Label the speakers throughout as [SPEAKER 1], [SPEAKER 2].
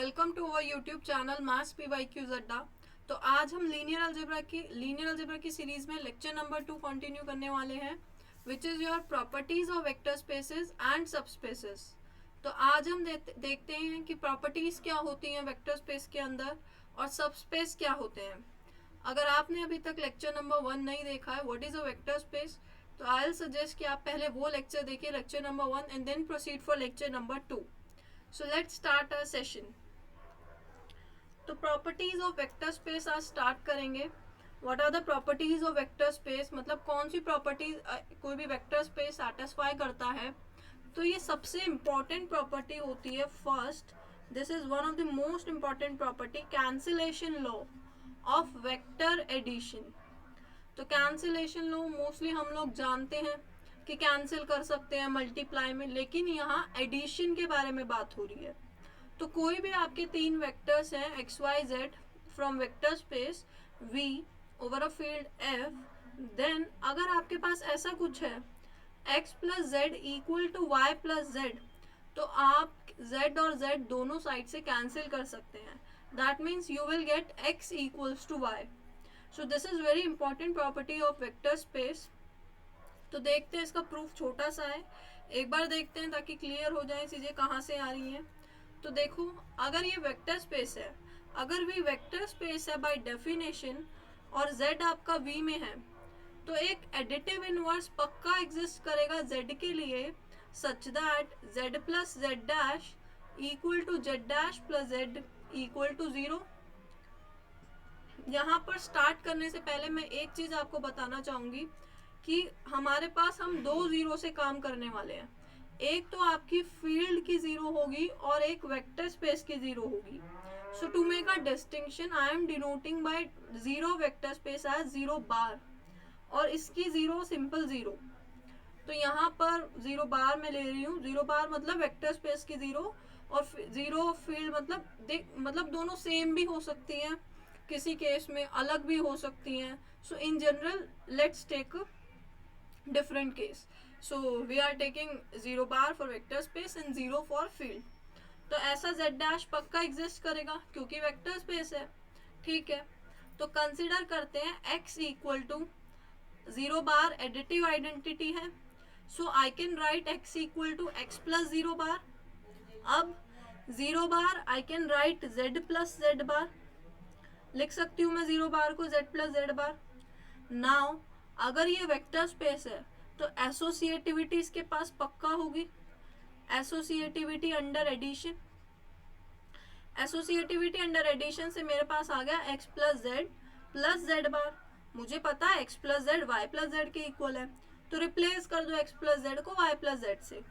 [SPEAKER 1] Welcome to our YouTube channel maths PYQ अड्डा। तो आज हम लीनियर अलजेब्रा की सीरीज में लेक्चर नंबर 2 कंटिन्यू करने वाले हैं, which is your properties of vector spaces and subspaces. तो आज हम देखते हैं कि प्रॉपर्टीज क्या होती हैं वेक्टर स्पेस के अंदर और सबस्पेस क्या होते हैं। अगर आपने अभी तक लेक्चर नंबर 1 नहीं देखा है, what is a vector space, तो आई विल सजेस्ट कि आप पहले वो लेक्चर देखिए, lecture number 1, and then proceed for lecture number 2। So let's start our session. तो प्रॉपर्टीज ऑफ वेक्टर स्पेस आज स्टार्ट करेंगे। What are the properties of vector space, मतलब कौन सी प्रॉपर्टीज कोई भी वेक्टर स्पेस सेटिस्फाई करता है। तो ये सबसे इम्पॉर्टेंट प्रॉपर्टी होती है first, this is one of the most important property, cancellation law of vector addition. तो कैंसिलेशन लॉ मोस्टली हम लोग जानते हैं कि कैंसिल कर सकते हैं मल्टीप्लाई में, लेकिन यहाँ एडिशन के बारे में बात हो रही है। तो कोई भी आपके तीन वेक्टर्स हैं x y z from vector space V over a field F, then अगर आपके पास ऐसा कुछ है x plus z equal to y plus z, तो आप z और z दोनों साइड से कैंसिल कर सकते हैं। That means you will get x equals to y। So this is very important property of vector space. तो देखते हैं, इसका प्रूफ छोटा सा है, एक बार देखते हैं ताकि क्लियर हो जाए चीज़ें कहाँ से आ रही हैं। तो देखो, अगर ये वेक्टर स्पेस है, अगर v वेक्टर स्पेस है बाय डेफिनेशन और z आपका v में है, तो एक एडिटिव इनवर्स पक्का एग्जिस्ट करेगा z के लिए, such that z plus z dash equal to z dash plus z equal to 0। यहाँ पर स्टार्ट करने से पहले मैं एक चीज़ आपको बताना चाहूँगी कि हमारे पास हम दो जीरो से काम करने वाले हैं। एक तो आपकी फील्ड की जीरो होगी और एक वेक्टर स्पेस की जीरो होगी। So to make a distinction I am denoting by zero vector space as zero bar, और इसकी जीरो सिंपल जीरो। तो यहाँ पर जीरो बार मैं ले रही हूँ, जीरो बार मतलब वेक्टर स्पेस की जीरो, और जीरो फील्ड मतलब दोनों सेम भी हो सकती हैं, किसी केस में अलग भी हो सकती हैं। So in general let's take different case. So we are taking 0 bar for vector space and 0 for field. तो ऐसा z डैश पक्का एग्जिस्ट करेगा क्योंकि वेक्टर स्पेस है, ठीक है। तो कंसिडर करते हैं x equal to 0 bar additive identity है, so I can write x equal to x plus 0 bar. अब 0 bar I can write z plus z bar, लिख सकती हूँ मैं 0 बार को z plus z bar. Now अगर ये वेक्टर स्पेस है तो एसोसिएटिविटी इसके पास पक्का होगी, associativity under addition. Associativity under addition से मेरे पास आ गया x प्लस z बार। मुझे पता है x plus z y plus z के इक्वल है, तो रिप्लेस कर दो x प्लस जेड को y प्लस जेड से,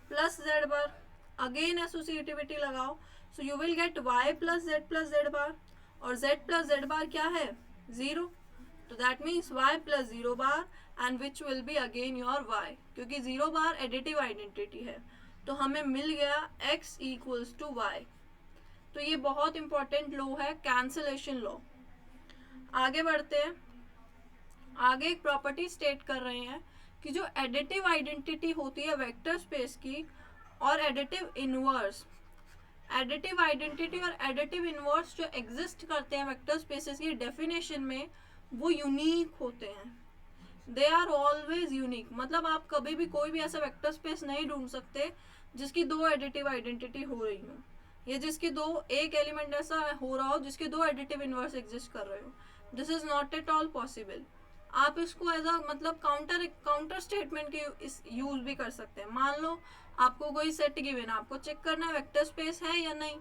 [SPEAKER 1] plus z bar. Again associativity लगाओ, so you will get y plus z bar, और z प्लस जेड बार क्या है, 0। तो that means y plus 0 bar and which will be again your y, क्योंकि 0 bar additive identity है। तो हमें मिल गया x इक्वल्स टू y। तो ये बहुत इंपॉर्टेंट लॉ है, कैंसिलेशन लॉ। आगे बढ़ते हैं, आगे एक प्रॉपर्टी स्टेट कर रहे हैं कि जो एडिटिव आइडेंटिटी होती है वेक्टर स्पेस की और एडिटिव इनवर्स, एडिटिव आइडेंटिटी और एडिटिव इनवर्स जो एग्जिस्ट करते हैं वेक्टर स्पेसेस की डेफिनेशन में, वो यूनिक होते हैं। दे आर ऑलवेज यूनिक, मतलब आप कभी भी कोई भी ऐसा वेक्टर स्पेस नहीं ढूंढ सकते जिसकी दो एडिटिव आइडेंटिटी हो रही हो, या जिसकी दो एक एलिमेंट ऐसा हो रहा हो जिसके दो एडिटिव इनवर्स एग्जिस्ट कर रहे हो। This is not at all possible. आप इसको एज अ मतलब काउंटर स्टेटमेंट के यूज भी कर सकते हैं। मान लो आपको कोई सेट गिवन, आपको चेक करना है वेक्टर स्पेस है या नहीं।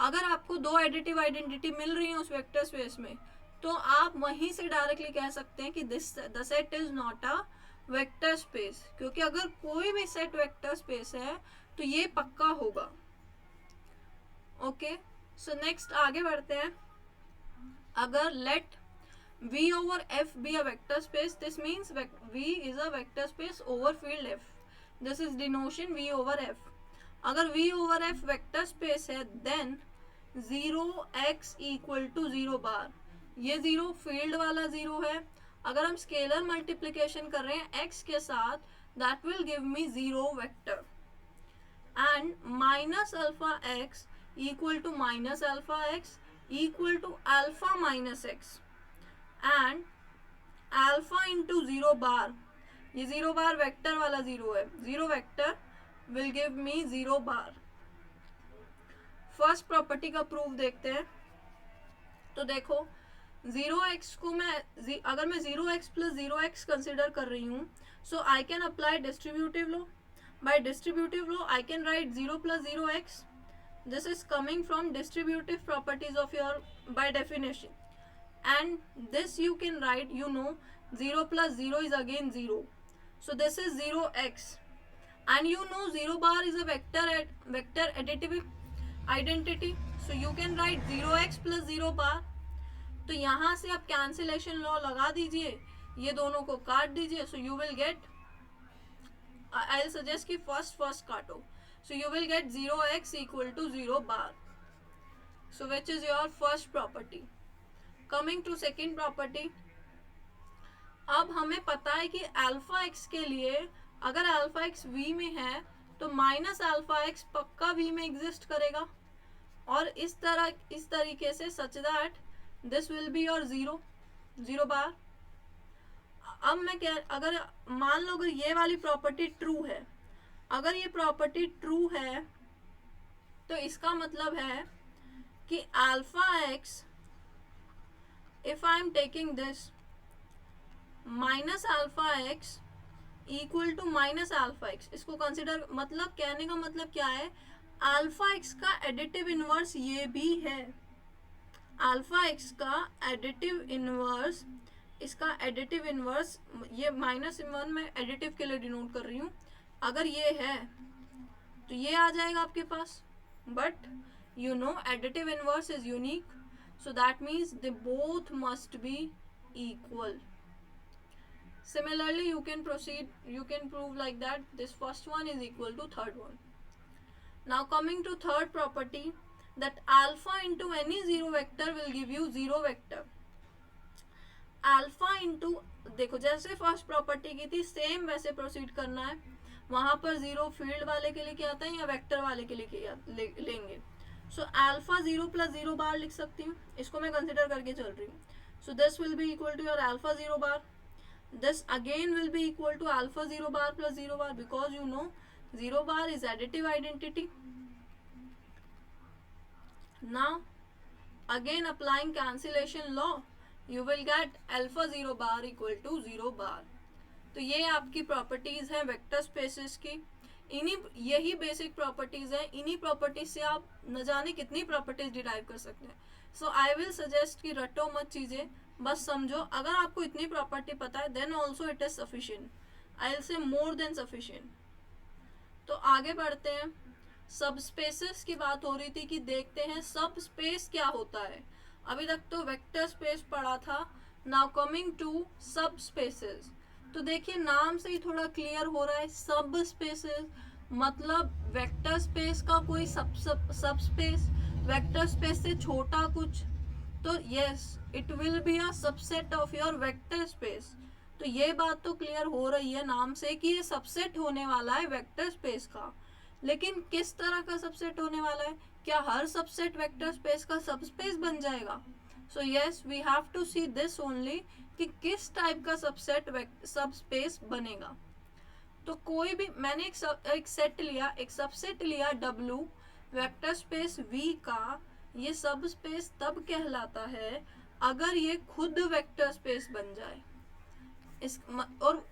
[SPEAKER 1] अगर आपको दो एडिटिव आइडेंटिटी मिल रही है उस वेक्टर स्पेस में, तो आप वहीं से डायरेक्टली कह सकते हैं कि the set is not a vector space, क्योंकि अगर कोई भी सेट वेक्टर स्पेस है तो ये पक्का होगा। ओके, सो नेक्स्ट आगे बढ़ते हैं। अगर late V over F be a vector space, this means V is a vector space over field F. This is denotion V over F. अगर V over F vector space है, then 0x equal to 0 बार, ये 0 field वाला 0 है। अगर हम scalar multiplication कर रहे हैं x के साथ, that will give me 0 vector, and minus alpha x equal to minus alpha x equal to alpha minus x and alpha into 0 bar, ये 0 बार वेक्टर वाला 0 है, 0 vector will give me 0 bar. First property का proof देखते हैं. तो देखो 0x को मैं अगर मैं 0x प्लस 0x कंसिडर कर रही हूँ, so I can apply distributive law. By distributive law I can write 0 plus 0x. This is coming from distributive properties of your by definition. And this you can write, 0 plus 0 is again 0. So this is 0x. And 0 bar is a vector additive identity. So you can write 0x plus 0 bar. तो यहाँ से आप cancellation law लगा दीजिए, ये दोनों को काट दीजिए. So you will get, I'll suggest कि first काटो. So you will get 0x equal to 0 bar. So which is your first property. Coming to second property. अब हमें पता है कि अल्फा एक्स के लिए अगर अल्फा एक्स वी में है तो माइनस अल्फा एक्स पक्का वी में एग्जिस्ट करेगा, और इस तरीके से such that this will be your 0 bar. अब मैं अगर मान लो अगर ये वाली प्रॉपर्टी ट्रू है, अगर ये प्रॉपर्टी ट्रू है तो इसका मतलब है कि alpha x, if I am taking this minus alpha x equal to minus alpha x, इसको कंसिडर, मतलब कहने का मतलब क्या है, अल्फा एक्स का एडिटिव इनवर्स ये भी है. अल्फा एक्स का एडिटिव इनवर्स, इसका एडिटिव इनवर्स, ये -1 में एडिटिव के लिए डिनोट कर रही हूँ, अगर ये है तो ये आ जाएगा आपके पास. But additive inverse is unique. So that means they both must be equal. Similarly, you can prove like that this first one is equal to third one. Now coming to third property, that alpha into any 0 vector will give you 0 vector. Alpha into, देखो जैसे first property की थी same वैसे proceed करना है. वहां पर 0 field वाले के लिए क्या आता है या वेक्टर वाले के लिए क्या लेंगे. सो अल्फा 0 प्लस 0 बार लिख सकती हूँ, इसको मैं कंसिडर करके चल रही हूँ. So this will be equal to your alpha 0 bar. This again will be equal to alpha 0 bar plus 0 bar, because 0 bar is additive identity. Now again applying cancellation law, you will get alpha 0 bar equal to 0 bar. तो ये आपकी properties हैं vector spaces की. यही basic properties है. इन्हीं properties से आप न जाने कितनी प्रॉपर्टीज डिराइव कर सकते हैं. सो आई विल सजेस्ट कि रटो मत चीजें, बस समझो. अगर आपको इतनी प्रॉपर्टी पता है then also it is sufficient. I will say more than sufficient. तो आगे बढ़ते हैं. सब स्पेसेस की बात हो रही थी कि देखते हैं सब स्पेस क्या होता है. अभी तक तो वेक्टर स्पेस पढ़ा था. नाउ कमिंग टू सब स्पेसेस. तो देखिए नाम से ही थोड़ा क्लियर हो रहा है. सब स्पेसेस मतलब वेक्टर स्पेस का कोई सब स्पेस, वेक्टर स्पेस से छोटा कुछ. तो yes it will be a subset of your vector space. तो ये बात तो क्लियर हो रही है नाम से कि ये सबसेट होने वाला है वेक्टर स्पेस का. लेकिन किस तरह का सबसेट होने वाला है, क्या हर सबसेट वेक्टर स्पेस का सबस्पेस बन जाएगा. So yes we have to see this only कि किस टाइप का सबसेट सब स्पेस बनेगा. तो कोई भी मैंने एक सेट लिया, एक सबसेट लिया W वेक्टर स्पेस V का, ये सब स्पेस तब कहलाता है अगर ये खुद वेक्टर स्पेस बन जाए. और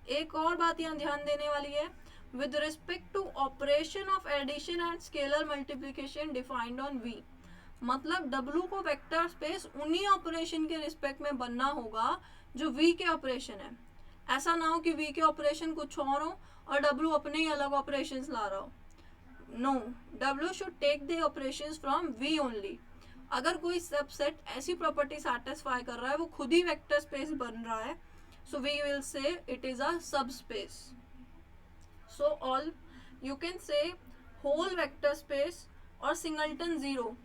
[SPEAKER 1] एक और बात यहाँ ध्यान देने वाली है, with respect to operation of addition and scalar multiplication defined on V. मतलब W को वेक्टर स्पेस उन्हीं ऑपरेशन के रिस्पेक्ट में बनना होगा जो V के ऑपरेशन है. ऐसा ना हो कि V के ऑपरेशन कुछ और हो और W अपने ही अलग ऑपरेशंस ला रहा हो. No, W should take the operations from V only. अगर कोई सबसेट ऐसी प्रॉपर्टी सेटिस्फाई कर रहा है, वो खुद ही वेक्टर स्पेस बन रहा है, so we will say it is a subspace. So all you can say whole vector space और सिंगलटन जीरो,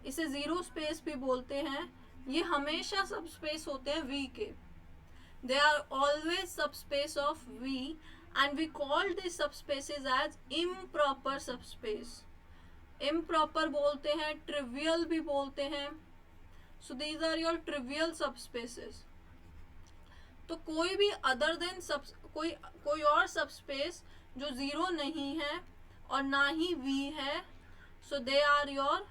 [SPEAKER 1] इसे जीरो स्पेस भी बोलते हैं. ये हमेशा सब स्पेस होते हैं V के. They are always subspace of V and we call these subspaces as improper subspace. Improper बोलते हैं, ट्रिवियल भी बोलते हैं. So these are your trivial subspaces. तो कोई भी अदर देन कोई और सबस्पेस जो जीरो नहीं है और ना ही वी है, so they are your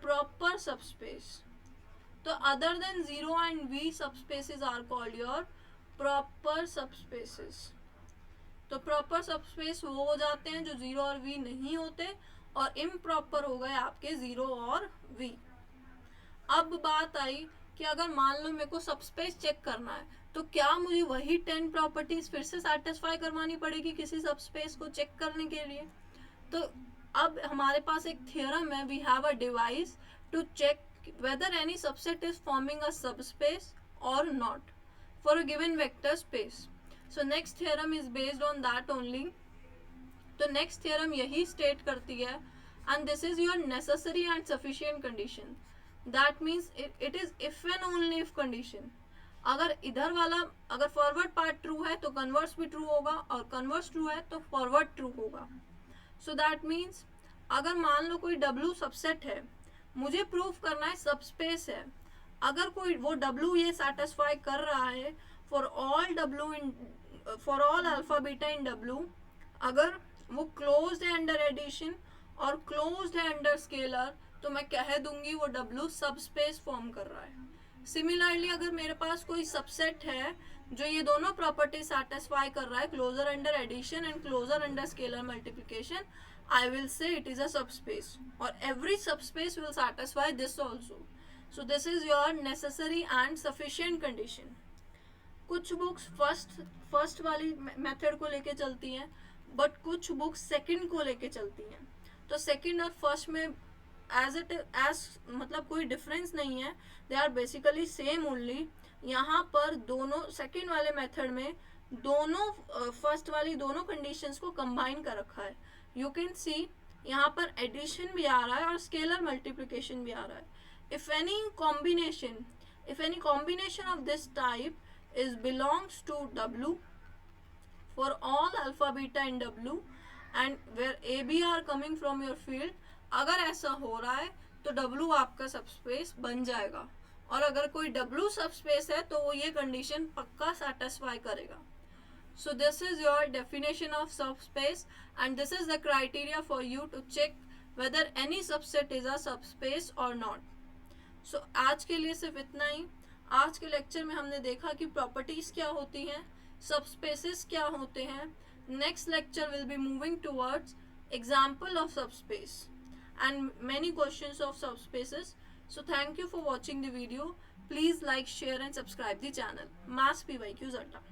[SPEAKER 1] proper subspace. तो other than zero and V subspaces are called your proper subspaces. तो प्रॉपर सबस्पेस वो हो जाते हैं जो जीरो और वी नहीं होते, और इम्प्रॉपर हो गए आपके जीरो और वी. अब बात आई कि अगर मान लो मेरे को सबस्पेस चेक करना है, तो क्या मुझे वही 10 प्रॉपर्टीज फिर से सेटिस्फाई करवानी पड़ेगी किसी सबस्पेस को चेक करने के लिए? तो अब हमारे पास एक थ्योरम है, we have a device to check whether any subset is forming a subspace or not for a given vector space. So next theorem is based on that only. तो next theorem यही state करती है, and this is your necessary and sufficient condition. That means it is if and only if condition. अगर इधर वाला अगर forward part true है तो कन्वर्स भी ट्रू होगा, और कन्वर्स ट्रू है तो फॉरवर्ड ट्रू होगा. सो दैट मीन्स अगर मान लो कोई W सबसेट है, मुझे प्रूव करना है सबस्पेस है. अगर कोई वो W ये सेटिस्फाई कर रहा है for all alpha beta in W, अगर वो क्लोज्ड है अंडर एडिशन और क्लोज्ड है अंडर स्केलर, तो मैं कह दूंगी वो W सबस्पेस फॉर्म कर रहा है. सिमिलरली अगर मेरे पास कोई सबसेट है जो ये दोनों प्रॉपर्टी सेटिस्फाई कर रहा है, closure under addition and closure under scalar multiplication, I will say it is a subspace, or every subspace will satisfy this also. So this is your necessary and sufficient condition. कुछ books first वाली method को लेके चलती हैं, but कुछ books second को लेके चलती हैं. तो सेकंड और फर्स्ट में एज मतलब कोई डिफरेंस नहीं है, they are basically same only. यहाँ पर दोनों सेकंड वाले मेथड में दोनों फर्स्ट वाली दोनों कंडीशंस को कंबाइन कर रखा है. यू कैन सी यहाँ पर एडिशन भी आ रहा है और स्केलर मल्टीप्लिकेशन भी आ रहा है. If any combination of this type is belongs to W for all alpha beta in W and where A B are coming from your field, अगर ऐसा हो रहा है तो W आपका सबस्पेस बन जाएगा. और अगर कोई W सबस्पेस है तो वो ये कंडीशन पक्का सेटिस्फाई करेगा. So this is your definition of subspace, and this is the criteria for you to check whether any subset is a subspace or not. So आज के लिए सिर्फ इतना ही. आज के लेक्चर में हमने देखा कि प्रॉपर्टीज क्या होती हैं, सबस्पेसेस क्या होते हैं. Next lecture will be moving towards example of subspace and many questions of subspaces. So thank you for watching the video. Please like, share and subscribe the channel. Maths PYQ Zeta.